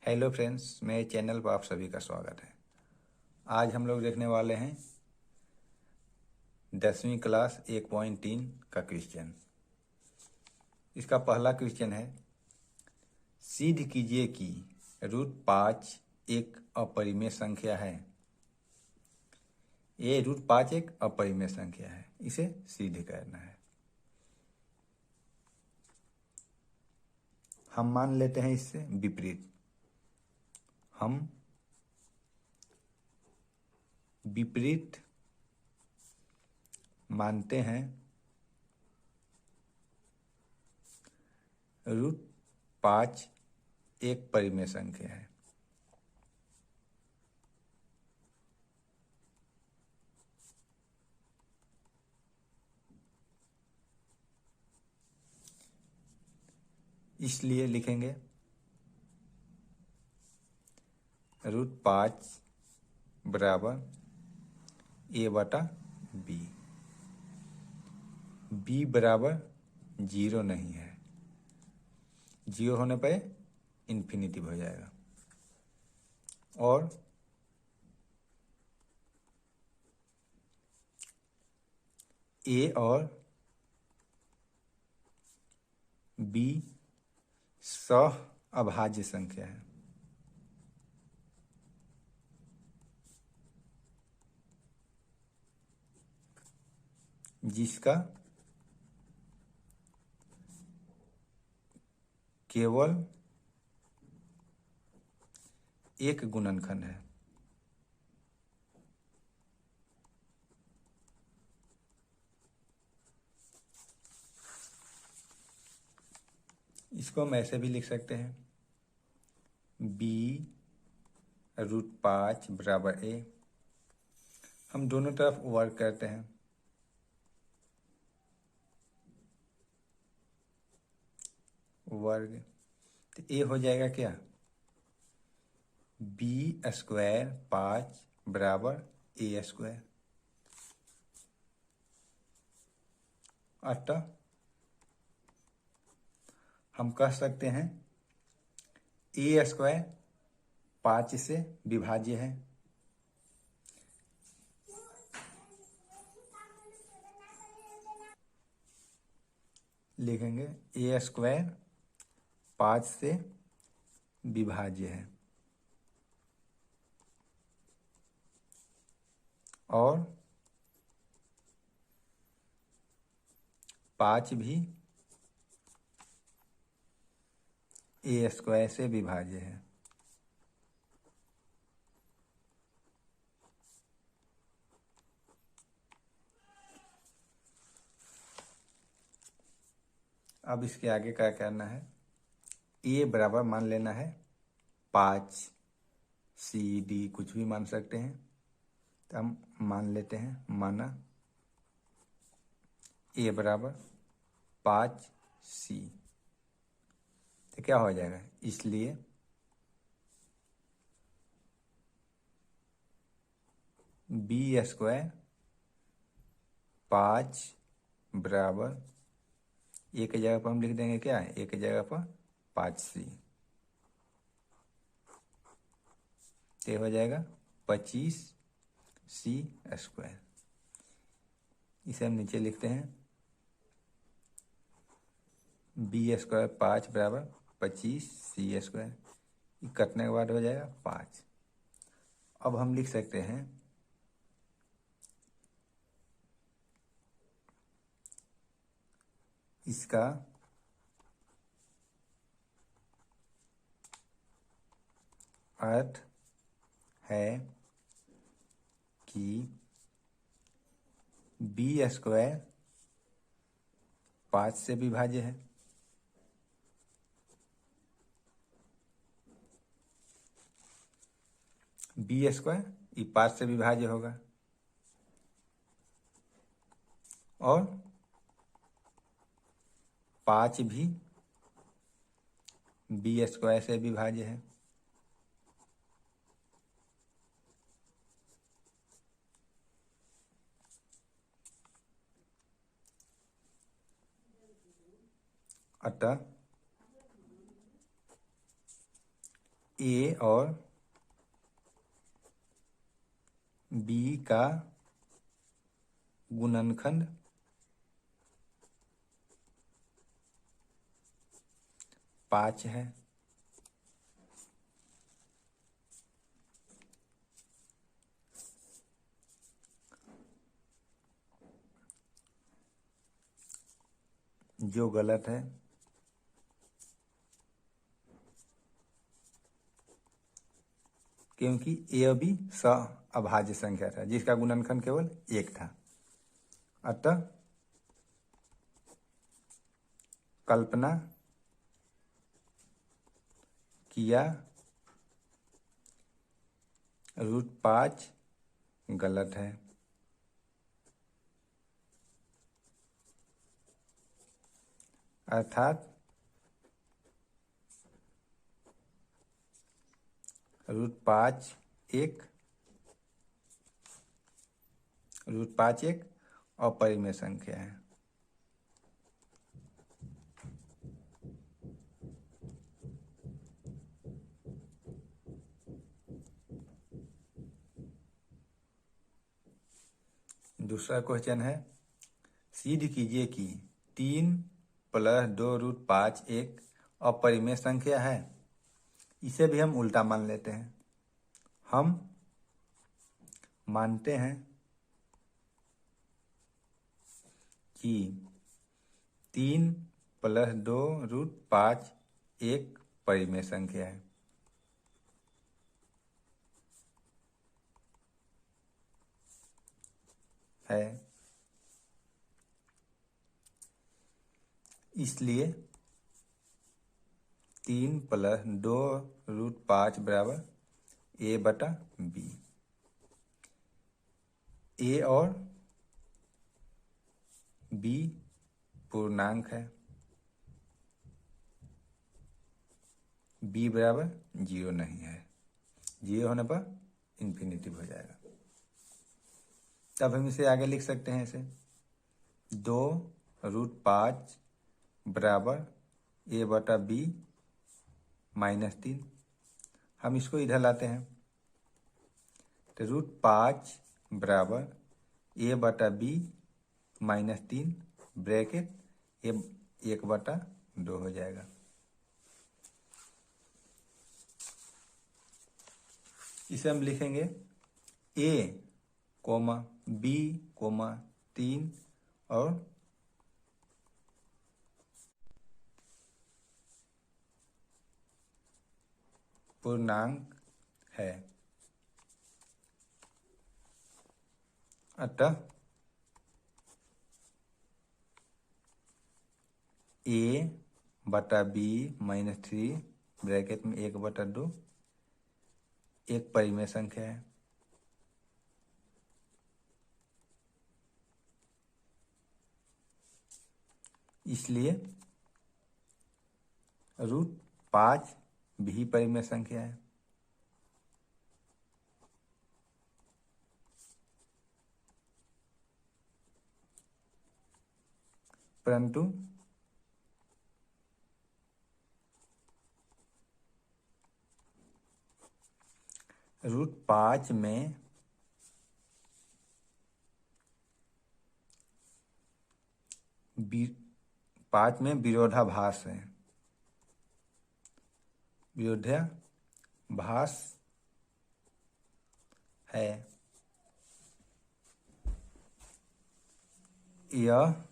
Hello friends, मेरे channel पर आप सभी का स्वागत है। आज हम लोग देखने वाले हैं 10वीं क्लास 1.3 का क्वेश्चन। इसका पहला क्वेश्चन है, सिद्ध कीजिए कि √5 एक अपरिमेय संख्या है। ये √5 एक अपरिमेय संख्या है, इसे सिद्ध करना है। हम मान लेते हैं इससे विपरीत। हम विपरीत मानते हैं √5 एक परिमेय संख्या है। इसलिए लिखेंगे √5 बराबर a/b। b बराबर 0 नहीं है, 0 होने पर इन्फिनिटी हो जाएगा। और a और b सह अभाज्य संख्या है। जिसका केवल एक गुणनखंड है। इसको हम ऐसे भी लिख सकते हैं, b √5 बराबर a। हम दोनों तरफ वर्क करते हैं। वर्ग तो a हो जाएगा क्या, b² 5 बराबर a²। अतः हम कह सकते हैं a² 5 से विभाज्य है। लिखेंगे a² 5 से विभाज्य है और 5 भी a² से विभाज्य है। अब इसके आगे क्या करना है, a बराबर मान लेना है 5, c d कुछ भी मान सकते हैं। तो हम मान लेते हैं, माना a बराबर 5c। तो क्या हो जाएगा, इसलिए b² 5 बराबर एक जगह पर हम लिख देंगे क्या, एक जगह पर 5c। तो हो जाएगा 25c²। इसे हम नीचे लिखते हैं, b² 5 बराबर 25c²। कटने के बाद हो जाएगा 5। अब हम लिख सकते हैं इसका अर्थ है कि b² 5 से विभाज्य है। b² ये 5 से विभाज्य होगा और 5 भी b² से विभाज्य है। अतः ए और बी का गुणनखंड 5 है। जो गलत है, क्योंकि ए और बी अभाज्य संख्या था जिसका गुणनखंड केवल 1 था। अतः कल्पना किया √5 गलत है। अर्थात √5 एक अपरिमेय संख्या है। दूसरा क्वेश्चन है, सिद्ध कीजिए कि 3 + 2√5 एक अपरिमेय संख्या है। इसे भी हम उल्टा मान लेते हैं। हम मानते हैं कि 3 + 2√5 एक परिमेय संख्या है। इसलिए 3 + 2√5 बराबर a/b। ए और बी पूर्णांक है। बी बराबर 0 नहीं है। 0 होने पर इन्फिनिटिव हो जाएगा। तब हम इसे आगे लिख सकते हैं। इसे 2√5 बराबर a/b -3। हम इसको इधर लाते हैं तो √5 बराबर a/b -3 ब्रैकेट 1/2 हो जाएगा। इसे हम लिखेंगे a, b, 3 और पूर्णांक है। अतः a/b -3 ब्रैकेट में 1/2 एक परिमेय संख्या है। इसलिए √5 भी परिमेय संख्या है। परंतु √5 में विरोधाभास है। विरोधाभास है। यह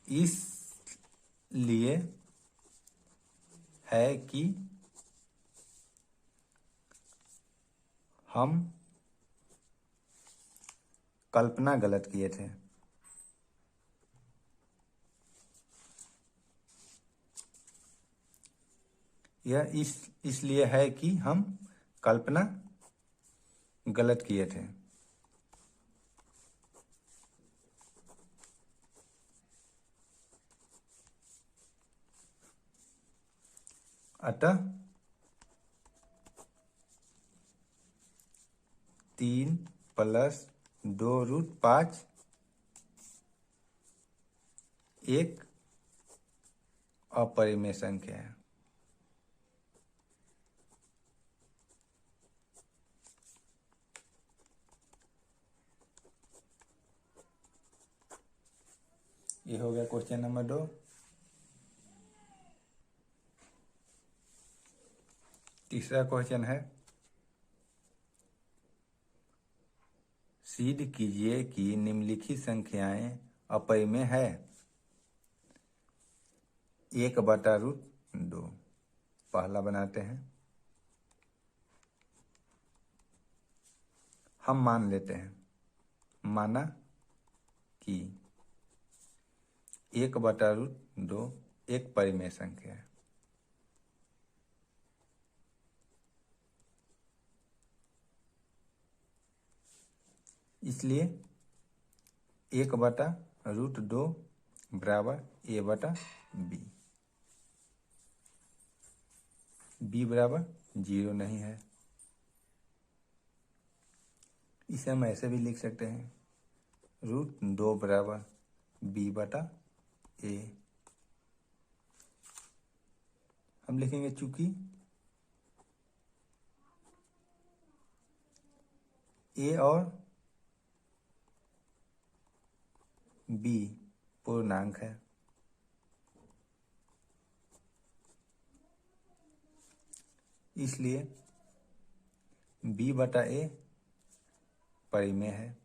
इसलिए है कि हम कल्पना गलत किए थे। यह इसलिए है कि हम कल्पना गलत किए थे। अतः 3 + 2√5 एक अपरिमेय संख्या है। ये हो गया क्वेश्चन नंबर 2। तीसरा क्वेश्चन है, सिद्ध कीजिए कि निम्नलिखित संख्याएं अपरिमेय है। 1/√2 पहला बनाते हैं। हम मान लेते हैं, माना कि 1/√2 एक परिमेय संख्या है। इसलिए 1/√2 बराबर a/b। b बराबर 0 नहीं है। इसे हम ऐसे भी लिख सकते हैं, √2 बराबर b/a। हम लिखेंगे चूंकि a और b पूर्णांक है, इसलिए b/a परिमेय है।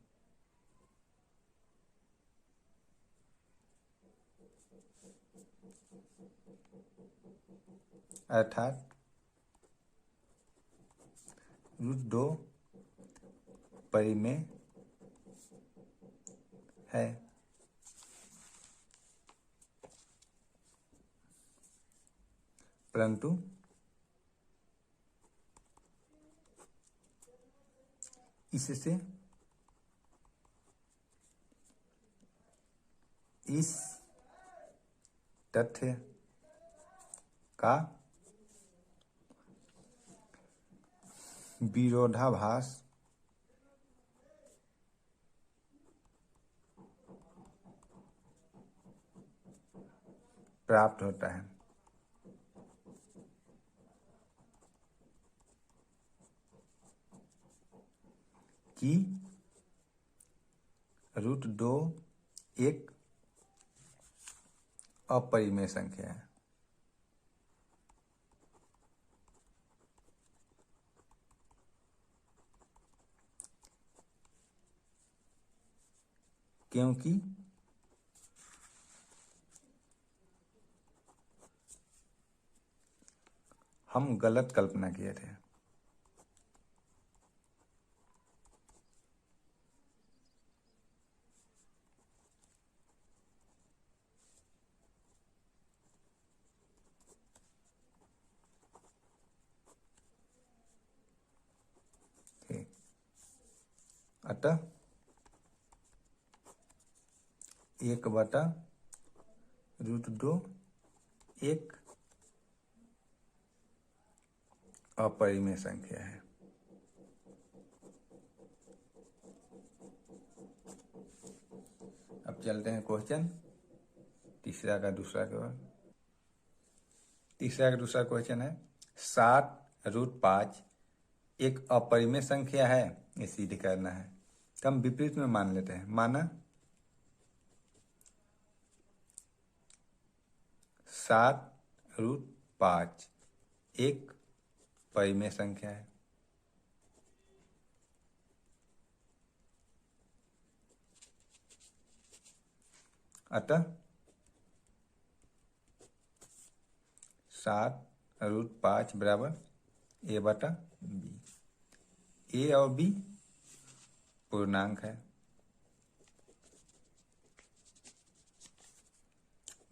अर्थात √2 परिमेय है। परंतु इससे इस तथ्य का विरोधाभास प्राप्त होता है कि √2 एक अपरिमेय संख्या है। क्योंकि हम गलत कल्पना किए थे। अतः 1/√2 एक अपरिमेय संख्या है। अब चलते हैं क्वेश्चन तीसरा का दूसरा के बाद। तीसरा का दूसरा क्वेश्चन है, 7√5 एक अपरिमेय संख्या है, ये सिद्ध करना है। तो हम विपरीत में मान लेते हैं, माना 7√5 एक परिमेय संख्या है। अतः 7√5 बराबर a/b। a और b पूर्णांक है,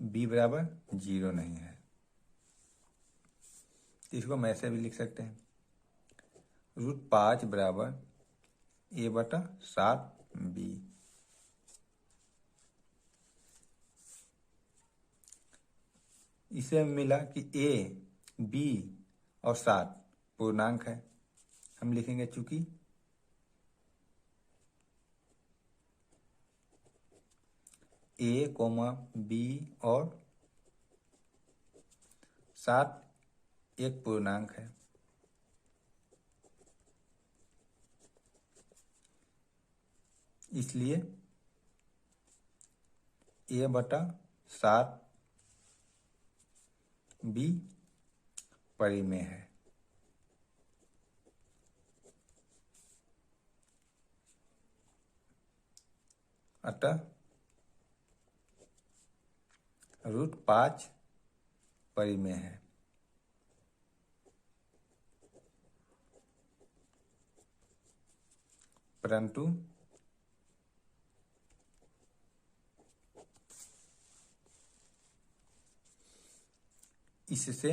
b बराबर 0 नहीं है। इसको हम ऐसे भी लिख सकते हैं, √5 बराबर a/7b। इसे मिला कि a, b और 7 पूर्णांक है। हम लिखेंगे चूंकि a, b और 7 एक पूर्णांक है, इसलिए a/7 b परिमेय है। अतः √5 परिमेय है। परंतु इससे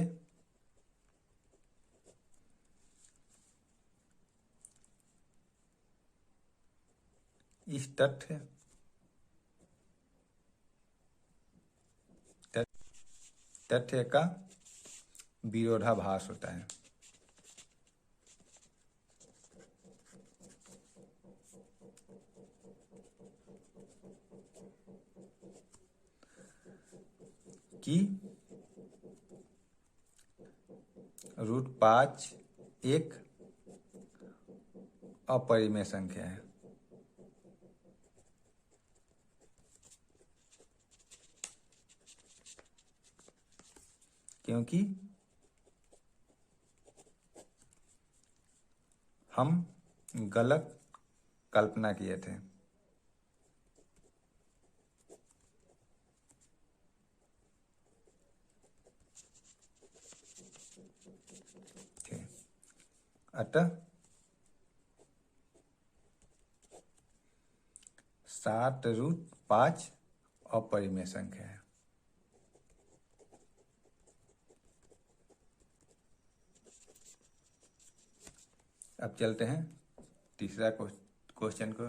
इस तथ्य का विरोधाभास होता है। कि √5 एक अपरिमेय संख्या है। क्योंकि हम गलत कल्पना किए थे। अतः 7√5 अपरिमेय संख्या है। अब चलते हैं तीसरा क्वेश्चन को।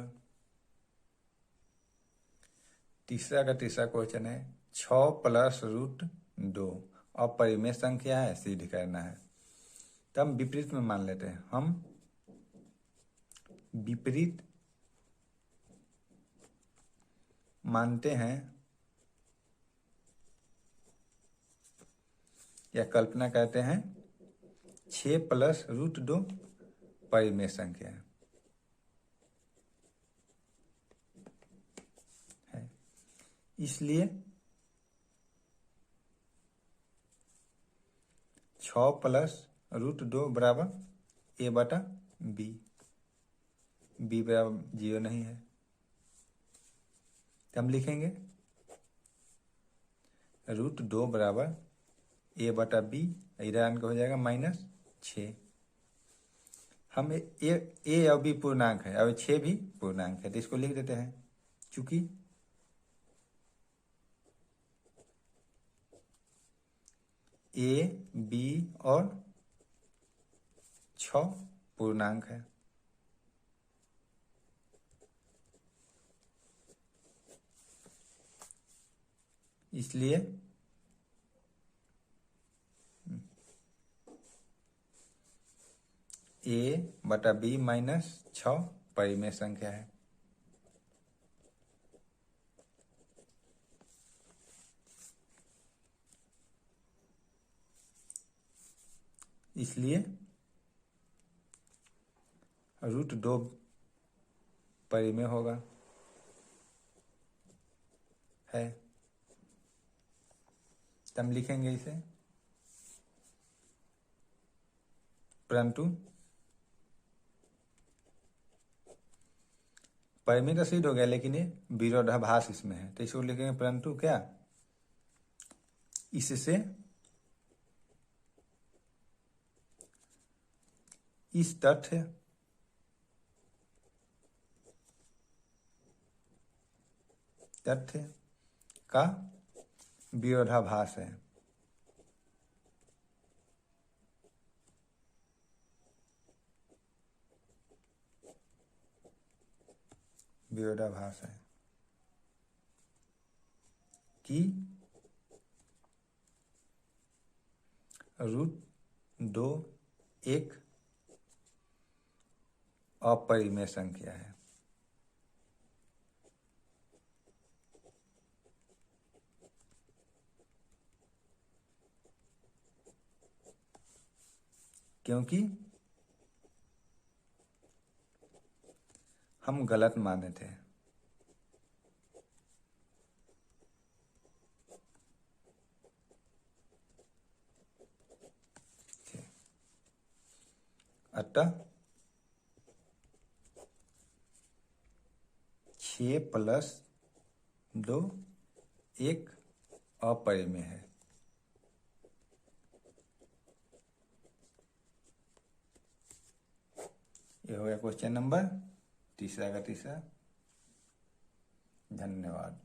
तीसरा क्वेश्चन है 6 + √2 अपरिमेय संख्या है, सिद्ध करना है। तो हम विपरीत में मान लेते हैं। हम विपरीत मानते हैं या कल्पना करते हैं 6 + √2 परिमेय संख्या है। इसलिए 6 + √2 बराबर a/b। b बराबर 0 नहीं है, तो हम लिखेंगे √2 बराबर a/b। इधर अंक हो जाएगा -6। हम ए और बी पूर्णांक है और 6 भी पूर्णांक है, तो इसको लिख देते हैं। चूंकि a, b और 6 पूर्णांक है, इसलिए a/b -6 परिमेय संख्या है। इसलिए √2 परिमेय होगा है। तो हम लिखेंगे इसे, परंतु परिमेय तो सिद्ध हो गया, लेकिन ये विरोधाभास इसमें है, तो इसको लिखेंगे परंतु क्या, इससे इस तथ्य का विरोधाभास है। विरोधाभास है कि √2 एक अपरिमेय संख्या है। क्योंकि हम गलत माने थे। अतः 6 + 2 एक अपरिमेय है। ये हो गया क्वेश्चन नंबर तीसरा का तीसरा। धन्यवाद।